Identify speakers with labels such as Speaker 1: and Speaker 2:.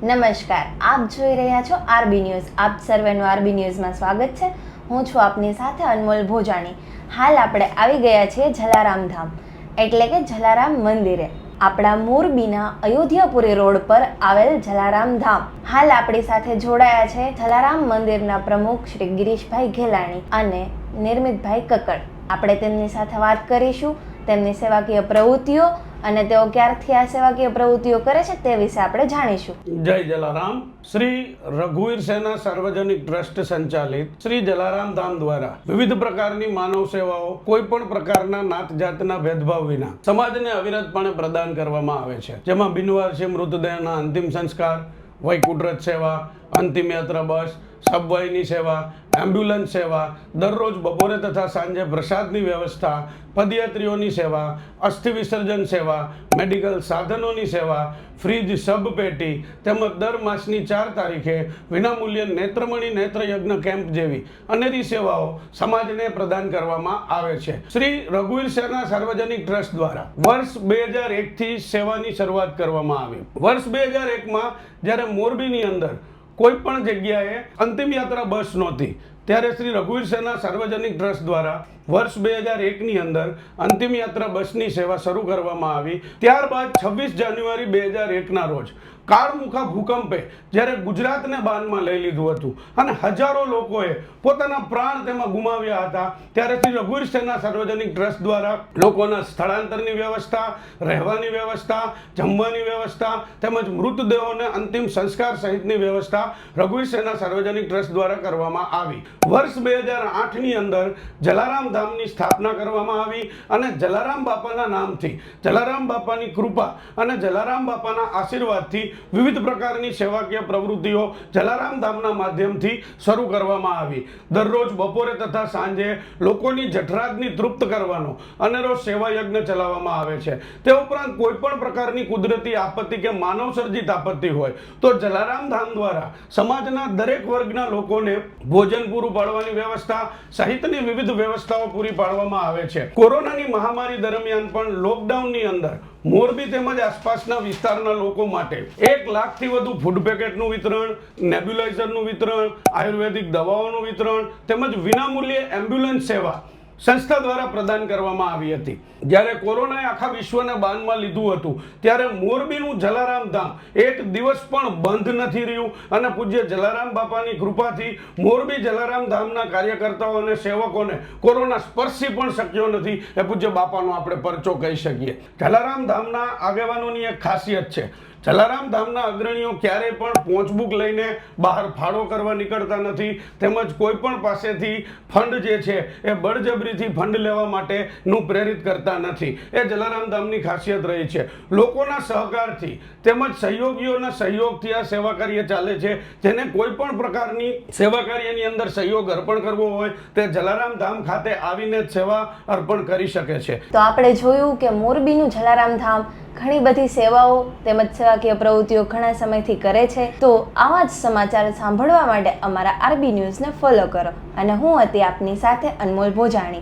Speaker 1: નમસ્કાર, આપ જોઈ રહ્યા છો આરબી ન્યૂઝ. આપ સર્વેનું આરબી ન્યૂઝમાં સ્વાગત છે. હું છું આપની સાથે અનમોલ ભોજાણી. હાલ આપણે આવી ગયા છીએ જલારામ ધામ એટલે કે જલારામ મંદિરે. આપણા મોરબીના અયોધ્યાપુરી રોડ પર આવેલ જલારામ ધામ. હાલ આપણી સાથે જોડાયા છે જલારામ મંદિરના પ્રમુખ શ્રી ગિરીશભાઈ ઘેલાણી અને નિર્મિતભાઈ કક્કડ. આપણે તેમની સાથે વાત કરીશું તેમની સેવાકીય પ્રવૃત્તિઓ અને તેઓ ક્યારથી આ સેવાકીય પ્રવૃત્તિઓ કરે છે તે વિશે આપણે જાણીશું.
Speaker 2: જય જલારામ. શ્રી રઘુવીર સેના સાર્વજનિક ટ્રસ્ટ સંચાલિત શ્રી જલારામ ધામ દ્વારા વિવિધ પ્રકારની માનવ સેવાઓ કોઈ પણ પ્રકારના નાત જાતના ભેદભાવ વિના સમાજને અવિરતપણે પ્રદાન કરવામાં આવે છે, જેમાં બિનવારસી મૃતદેહના અંતિમ સંસ્કાર, વૈકુંઠ રથ સેવા, અંતિમ યાત્રા બસ, સબવેની સેવા, એમ્બ્યુલન્સ સેવા, દરરોજ બપોરે તથા સાંજે પ્રસાદની વ્યવસ્થા, પદયાત્રીઓની સેવા, અસ્થિ વિસર્જન સેવા, મેડિકલ સાધનોની સેવા, ફ્રીજ સબ પેટી તેમજ દર માસની 4 તારીખે વિનામૂલ્યે નેત્રમણી નેત્રયજ્ઞ કેમ્પ જેવી અનેરી સેવાઓ સમાજને પ્રદાન કરવામાં આવે છે. શ્રી રઘુવીર સેના સાર્વજનિક ટ્રસ્ટ દ્વારા વર્ષ 2001 થી સેવાની શરૂઆત કરવામાં આવી. વર્ષ 2001માં જ્યારે મોરબીની અંદર કોઈ પણ જગ્યાએ અંતિમ યાત્રા બસ નહોતી, ત્યારે શ્રી રઘુવીર સેના સાર્વજનિક ટ્રસ્ટ દ્વારા વર્ષ 2001ની અંદર અંતિમ યાત્રા બસની સેવા શરૂ કરવામાં આવી. ત્યારબાદ 26 જાન્યુઆરી 2001ના રોજ કાળમુખા ભૂકંપે જ્યારે ગુજરાતને બાનમાં લઈ લીધું હતું અને હજારો લોકોએ પોતાના પ્રાણ તેમાં ગુમાવ્યા હતા, ત્યારે શ્રી રઘુવીર સેના સાર્વજનિક ટ્રસ્ટ દ્વારા લોકોના સ્થળાંતરની વ્યવસ્થા, રહેવાની વ્યવસ્થા, જમવાની વ્યવસ્થા તેમજ મૃતદેહોને અંતિમ સંસ્કાર સહિતની વ્યવસ્થા રઘુવીર સેના સાર્વજનિક ટ્રસ્ટ દ્વારા કરવામાં આવી. વર્ષ 2008ની અંદર જલારામ ધામની સ્થાપના કરવામાં આવી અને જલારામ બાપાના નામથી, જલારામ બાપાની કૃપા અને જલારામ બાપાના આશીર્વાદથી વિવિધ પ્રકારની સેવાકીય પ્રવૃત્તિઓ જલારામ ધામના માધ્યમથી શરૂ કરવામાં આવી. દરરોજ બપોરે તથા સાંજે લોકોની જઠરાગ્નિ તૃપ્ત કરવાનો અનેરો સેવા યજ્ઞ ચલાવવામાં આવે છે. તે ઉપરાંત કોઈ પણ પ્રકારની કુદરતી આપત્તિ કે માનવ સર્જિત આપત્તિ હોય તો જલારામ ધામ દ્વારા સમાજના દરેક વર્ગના લોકોને ભોજન પૂરું પાડવાની વ્યવસ્થા સહિતની વિવિધ વ્યવસ્થાઓ પૂરી પાડવામાં આવે છે. કોરોનાની મહામારી દરમિયાન પણ લોકડાઉનની અંદર મોરબી તેમજ આસપાસના વિસ્તારના લોકો માટે 1 લાખથી વધુ ફૂડ પેકેટનું વિતરણ, નેબ્યુલાઇઝરનું વિતરણ, આયુર્વેદિક દવાઓનું વિતરણ તેમજ વિનામૂલ્યે એમ્બ્યુલન્સ સેવા સંસ્થા દ્વારા પ્રદાન કરવામાં આવી હતી. જ્યારે કોરોનાએ આખા વિશ્વને બાનમાં લીધું હતું ત્યારે મોરબીનું જલારામ ધામ એક દિવસ પણ બંધ નથી રહ્યું અને પૂજ્ય જલારામ બાપાની કૃપાથી મોરબી જલારામ ધામના કાર્યકર્તાઓ અને સેવકોને કોરોના સ્પર્શી પણ શક્યો નથી. એ પૂજ્ય બાપાનો આપણે પરચો કહી શકીએ. જલારામ ધામના આગેવાનોની એક ખાસિયત છે, જલારામ ધામના અગ્રણીઓ ક્યારેય પણ પોંચબુક લઈને બહાર ફાળો કરવા નીકળતા નથી તેમજ કોઈ પણ પાસેથી ફંડ જે છે એ બળજબરીથી ફંડ લેવા માટેનું પ્રેરિત કરતા નથી. એ જલારામ ધામની ખાસિયત રહી છે. લોકોના સહકારથી તેમજ સહયોગીઓના સહયોગથી આ સેવા કાર્ય ચાલે છે. જેને કોઈ પણ પ્રકારની સેવા કાર્યની અંદર સહયોગ અર્પણ કરવો હોય તે જલારામ ધામ ખાતે આવીને જ સેવા અર્પણ કરી શકે છે.
Speaker 1: તો આપણે જોયું કે મોરબીનું જલારામ ધામ ઘણી બધી સેવાઓ તેમજ સેવાકીય પ્રવૃત્તિઓ ઘણા સમયથી કરે છે. તો આવા જ સમાચાર સાંભળવા માટે અમારા આરબી ન્યૂઝને ફોલો કરો અને હું હતી આપની સાથે અનમોલ ભોજાણી.